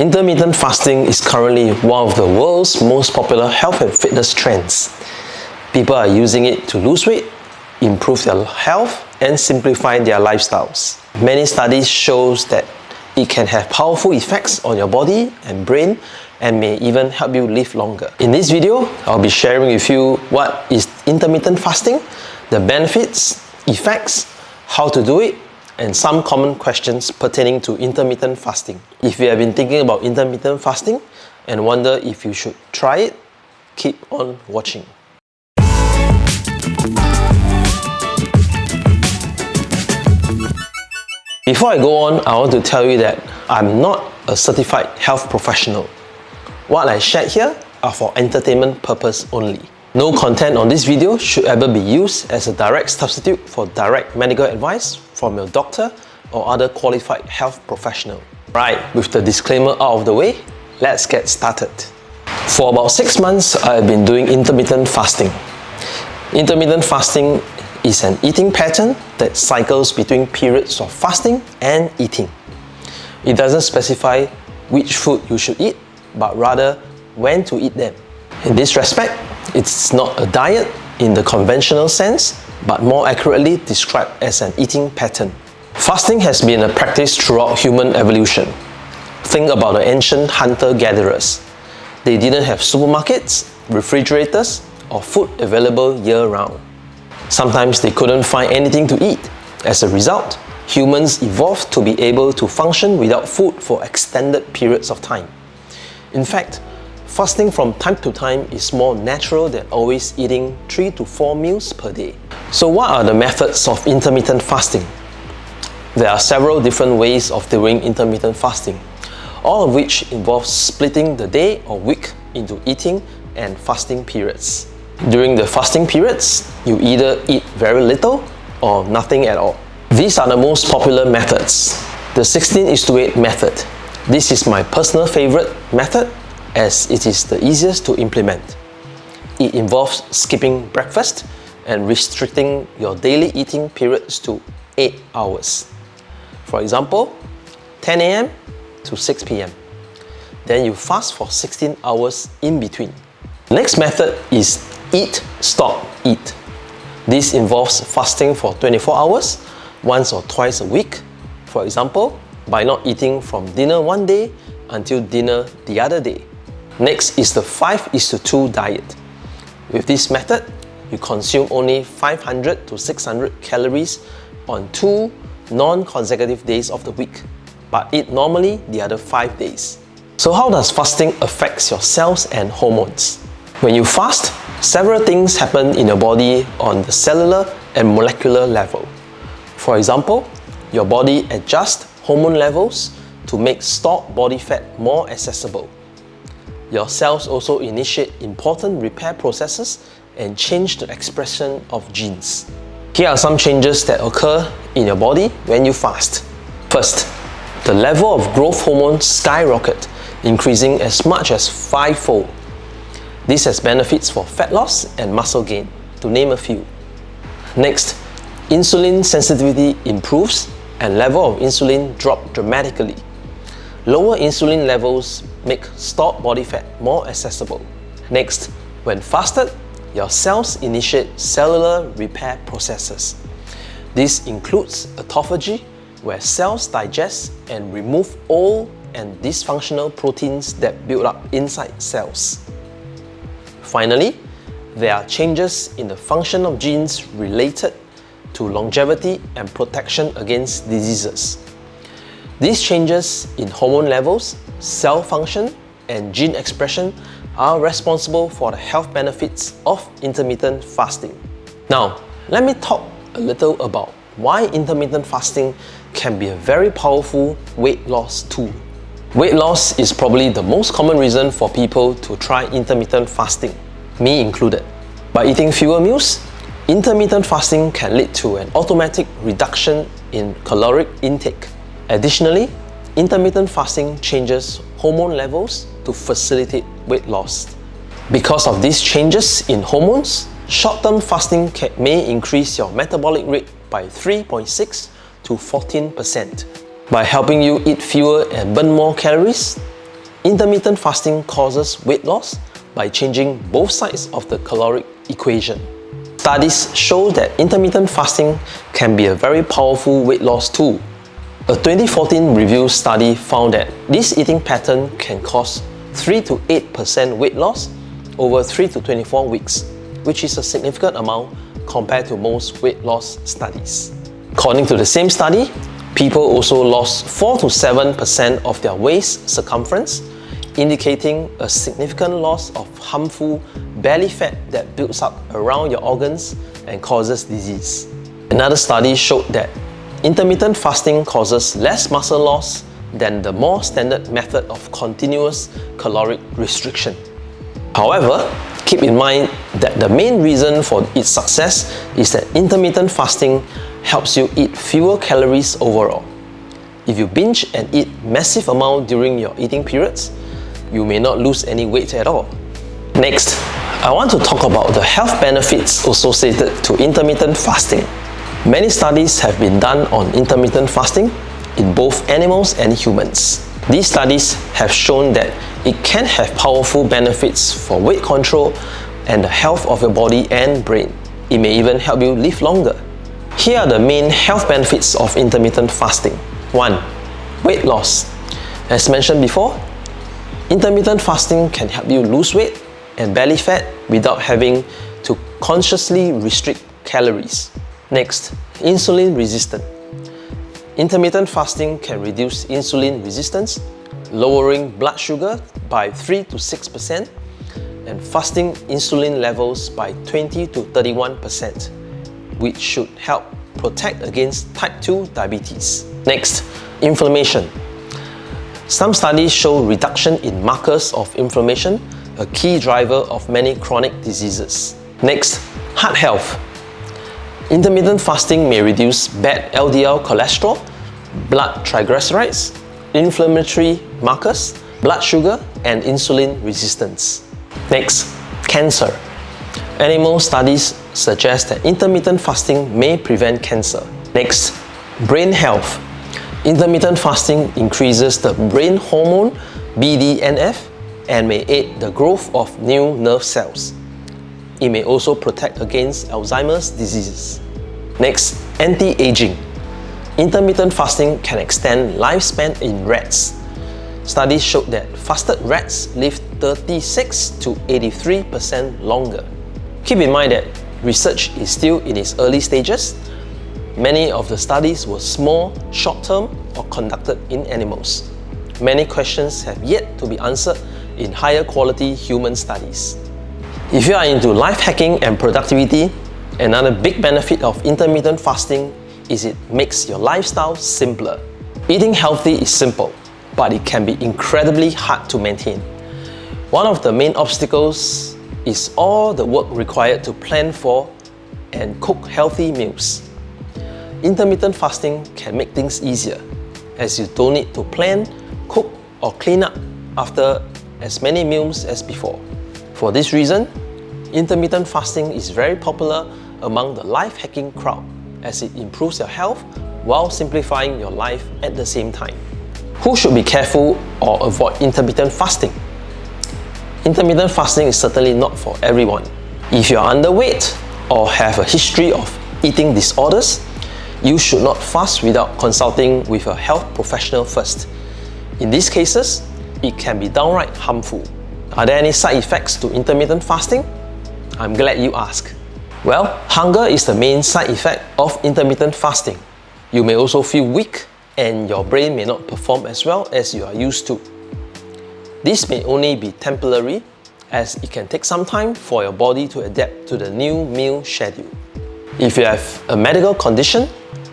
Intermittent fasting is currently one of the world's most popular health and fitness trends. People are using it to lose weight, improve their health, and simplify their lifestyles. Many studies show that it can have powerful effects on your body and brain and may even help you live longer. In this video, I'll be sharing with you what is intermittent fasting, the benefits, effects, how to do it, and some common questions pertaining to intermittent fasting. If you have been thinking about intermittent fasting and wonder if you should try it, keep on watching. Before I go on, I want to tell you that I'm not a certified health professional. What I shared here are for entertainment purpose only. No content on this video should ever be used as a direct substitute for direct medical advice from your doctor or other qualified health professional. Right, with the disclaimer out of the way, let's get started. For about 6 months, I have been doing intermittent fasting. Intermittent fasting is an eating pattern that cycles between periods of fasting and eating. It doesn't specify which food you should eat, but rather when to eat them. In this respect, it's not a diet in the conventional sense, but more accurately described as an eating pattern. Fasting has been a practice throughout human evolution. Think about the ancient hunter-gatherers. They didn't have supermarkets, refrigerators, or food available year-round. Sometimes they couldn't find anything to eat. As a result, humans evolved to be able to function without food for extended periods of time. In fact, fasting from time to time is more natural than always eating 3 to 4 meals per day. So what are the methods of intermittent fasting? There are several different ways of doing intermittent fasting, all of which involve splitting the day or week into eating and fasting periods. During the fasting periods, you either eat very little or nothing at all. These are the most popular methods. The 16:8 method. This is my personal favorite method as it is the easiest to implement. It involves skipping breakfast and restricting your daily eating periods to 8 hours. For example, 10 a.m. to 6 p.m. Then you fast for 16 hours in between. Next method is eat, stop, eat. This involves fasting for 24 hours, once or twice a week. For example, by not eating from dinner one day until dinner the other day. Next is the 5:2 diet. With this method, you consume only 500 to 600 calories on 2 non-consecutive days of the week, but eat normally the other 5 days. So how does fasting affect your cells and hormones? When you fast, several things happen in your body on the cellular and molecular level. For example, your body adjusts hormone levels to make stored body fat more accessible. Your cells also initiate important repair processes and change the expression of genes. Here are some changes that occur in your body when you fast. First, the level of growth hormone skyrockets, increasing as much as 5-fold. This has benefits for fat loss and muscle gain, to name a few. Next, insulin sensitivity improves and level of insulin drop dramatically. Lower insulin levels make stored body fat more accessible. Next, when fasted, your cells initiate cellular repair processes. This includes autophagy, where cells digest and remove old and dysfunctional proteins that build up inside cells. Finally, there are changes in the function of genes related to longevity and protection against diseases. These changes in hormone levels, cell function, and gene expression are responsible for the health benefits of intermittent fasting. Now, let me talk a little about why intermittent fasting can be a very powerful weight loss tool. Weight loss is probably the most common reason for people to try intermittent fasting, me included. By eating fewer meals, intermittent fasting can lead to an automatic reduction in caloric intake. Additionally, intermittent fasting changes hormone levels to facilitate weight loss. Because of these changes in hormones, short-term fasting may increase your metabolic rate by 3.6 to 14%. By helping you eat fewer and burn more calories, intermittent fasting causes weight loss by changing both sides of the caloric equation. Studies show that intermittent fasting can be a very powerful weight loss tool. A 2014 review study found that this eating pattern can cause 3 to 8% weight loss over 3 to 24 weeks, which is a significant amount compared to most weight loss studies. According to the same study, people also lost 4 to 7% of their waist circumference, indicating a significant loss of harmful belly fat that builds up around your organs and causes disease. Another study showed that intermittent fasting causes less muscle loss than the more standard method of continuous caloric restriction. However, keep in mind that the main reason for its success is that intermittent fasting helps you eat fewer calories overall. If you binge and eat massive amount during your eating periods, you may not lose any weight at all. Next, I want to talk about the health benefits associated to intermittent fasting. Many studies have been done on intermittent fasting in both animals and humans. These studies have shown that it can have powerful benefits for weight control and the health of your body and brain. It may even help you live longer. Here are the main health benefits of intermittent fasting. 1. Weight loss. As mentioned before, intermittent fasting can help you lose weight and belly fat without having to consciously restrict calories. Next, insulin resistance. Intermittent fasting can reduce insulin resistance, lowering blood sugar by 3 to 6% and fasting insulin levels by 20 to 31%, which should help protect against type 2 diabetes. Next, inflammation. Some studies show reduction in markers of inflammation, a key driver of many chronic diseases. Next, heart health. Intermittent fasting may reduce bad LDL cholesterol, blood triglycerides, inflammatory markers, blood sugar, and insulin resistance. Next, cancer. Animal studies suggest that intermittent fasting may prevent cancer. Next, brain health. Intermittent fasting increases the brain hormone BDNF and may aid the growth of new nerve cells. It may also protect against Alzheimer's disease. Next, anti-aging. Intermittent fasting can extend lifespan in rats. Studies showed that fasted rats live 36 to 83% longer. Keep in mind that research is still in its early stages. Many of the studies were small, short-term, or conducted in animals. Many questions have yet to be answered in higher quality human studies. If you are into life hacking and productivity, another big benefit of intermittent fasting is it makes your lifestyle simpler. Eating healthy is simple, but it can be incredibly hard to maintain. One of the main obstacles is all the work required to plan for and cook healthy meals. Intermittent fasting can make things easier, as you don't need to plan, cook, or clean up after as many meals as before. For this reason, intermittent fasting is very popular among the life hacking crowd, as it improves your health while simplifying your life at the same time. Who should be careful or avoid intermittent fasting? Intermittent fasting is certainly not for everyone. If you are underweight or have a history of eating disorders, you should not fast without consulting with a health professional first. In these cases, it can be downright harmful. Are there any side effects to intermittent fasting? I'm glad you asked. Well, hunger is the main side effect of intermittent fasting. You may also feel weak and your brain may not perform as well as you are used to. This may only be temporary, as it can take some time for your body to adapt to the new meal schedule. If you have a medical condition,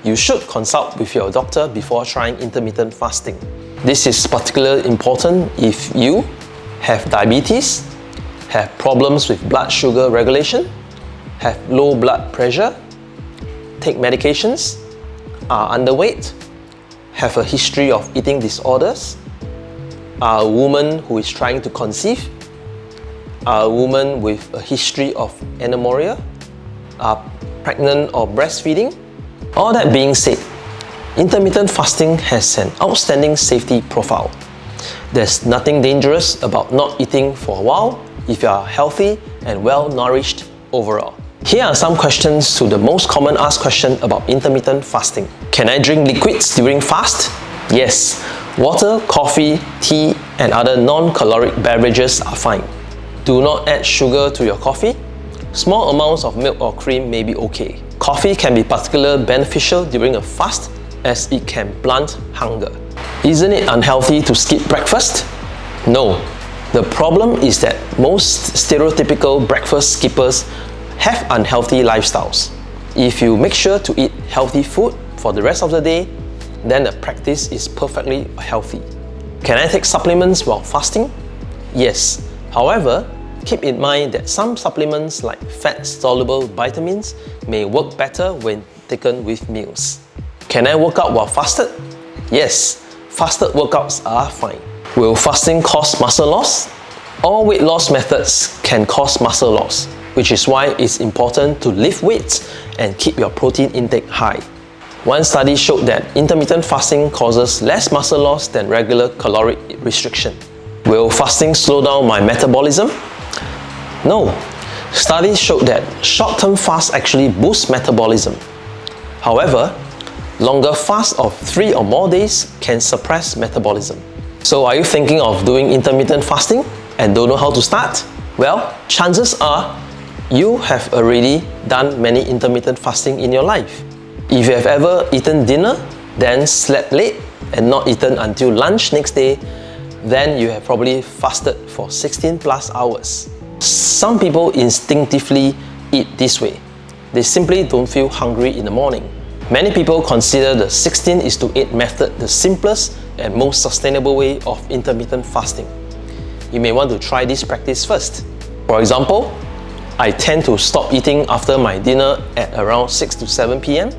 you should consult with your doctor before trying intermittent fasting. This is particularly important if you have diabetes, have problems with blood sugar regulation, have low blood pressure, take medications, are underweight, have a history of eating disorders, are a woman who is trying to conceive, are a woman with a history of anorexia, are pregnant or breastfeeding. All that being said, intermittent fasting has an outstanding safety profile. There's nothing dangerous about not eating for a while if you are healthy and well nourished overall. Here are some questions to the most common asked question about intermittent fasting. Can I drink liquids during fast? Yes. Water, coffee, tea, and other non-caloric beverages are fine. Do not add sugar to your coffee. Small amounts of milk or cream may be okay. Coffee can be particularly beneficial during a fast as it can blunt hunger. Isn't it unhealthy to skip breakfast? No. The problem is that most stereotypical breakfast skippers have unhealthy lifestyles. If you make sure to eat healthy food for the rest of the day, then the practice is perfectly healthy. Can I take supplements while fasting? Yes. However, keep in mind that some supplements like fat-soluble vitamins may work better when taken with meals. Can I work out while fasted? Yes, fasted workouts are fine. Will fasting cause muscle loss? All weight loss methods can cause muscle loss, which is why it's important to lift weights and keep your protein intake high. One study showed that intermittent fasting causes less muscle loss than regular caloric restriction. Will fasting slow down my metabolism? No. Studies showed that short-term fasts actually boost metabolism. However, longer fasts of 3 or more days can suppress metabolism. So are you thinking of doing intermittent fasting and don't know how to start? Well, chances are you have already done many intermittent fasting in your life. If you have ever eaten dinner, then slept late and not eaten until lunch next day, then you have probably fasted for 16 plus hours. Some people instinctively eat this way. They simply don't feel hungry in the morning. Many people consider the 16:8 method the simplest and most sustainable way of intermittent fasting. You may want to try this practice first. For example, I tend to stop eating after my dinner at around 6 to 7 p.m.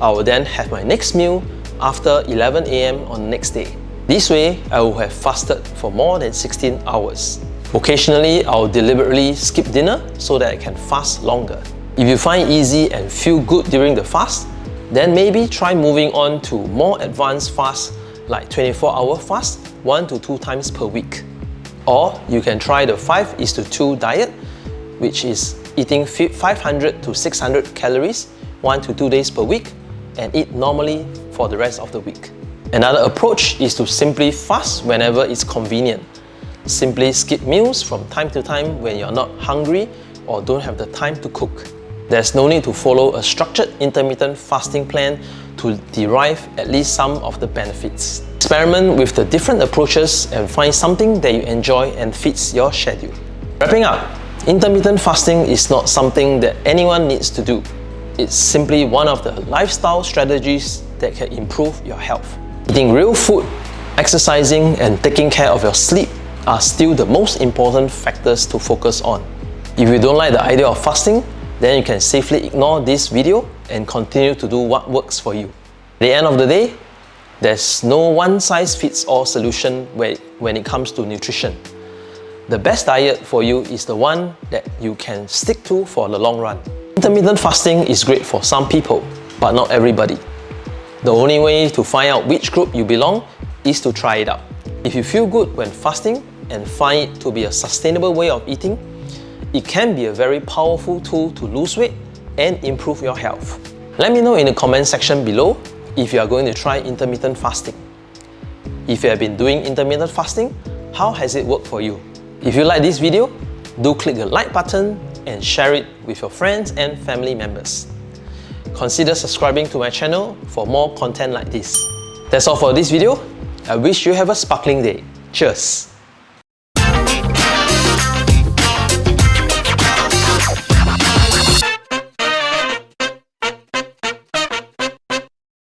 I will then have my next meal after 11 a.m. on the next day. This way, I will have fasted for more than 16 hours. Occasionally, I'll deliberately skip dinner so that I can fast longer. If you find it easy and feel good during the fast, then maybe try moving on to more advanced fasts like 24-hour fast 1 to 2 times per week. Or you can try the 5:2 diet, which is eating 500 to 600 calories 1 to 2 days per week and eat normally for the rest of the week. Another approach is to simply fast whenever it's convenient. Simply skip meals from time to time when you're not hungry or don't have the time to cook. There's no need to follow a structured intermittent fasting plan to derive at least some of the benefits. Experiment with the different approaches and find something that you enjoy and fits your schedule. Wrapping up, intermittent fasting is not something that anyone needs to do. It's simply one of the lifestyle strategies that can improve your health. Eating real food, exercising, and taking care of your sleep are still the most important factors to focus on. If you don't like the idea of fasting, then you can safely ignore this video and continue to do what works for you. At the end of the day, there's no one-size-fits-all solution when it comes to nutrition. The best diet for you is the one that you can stick to for the long run. Intermittent fasting is great for some people, but not everybody. The only way to find out which group you belong is to try it out. If you feel good when fasting and find it to be a sustainable way of eating, it can be a very powerful tool to lose weight and improve your health. Let me know in the comment section below if you are going to try intermittent fasting. If you have been doing intermittent fasting, how has it worked for you? If you like this video, do click the like button and share it with your friends and family members. Consider subscribing to my channel for more content like this. That's all for this video. I wish you have a sparkling day. Cheers!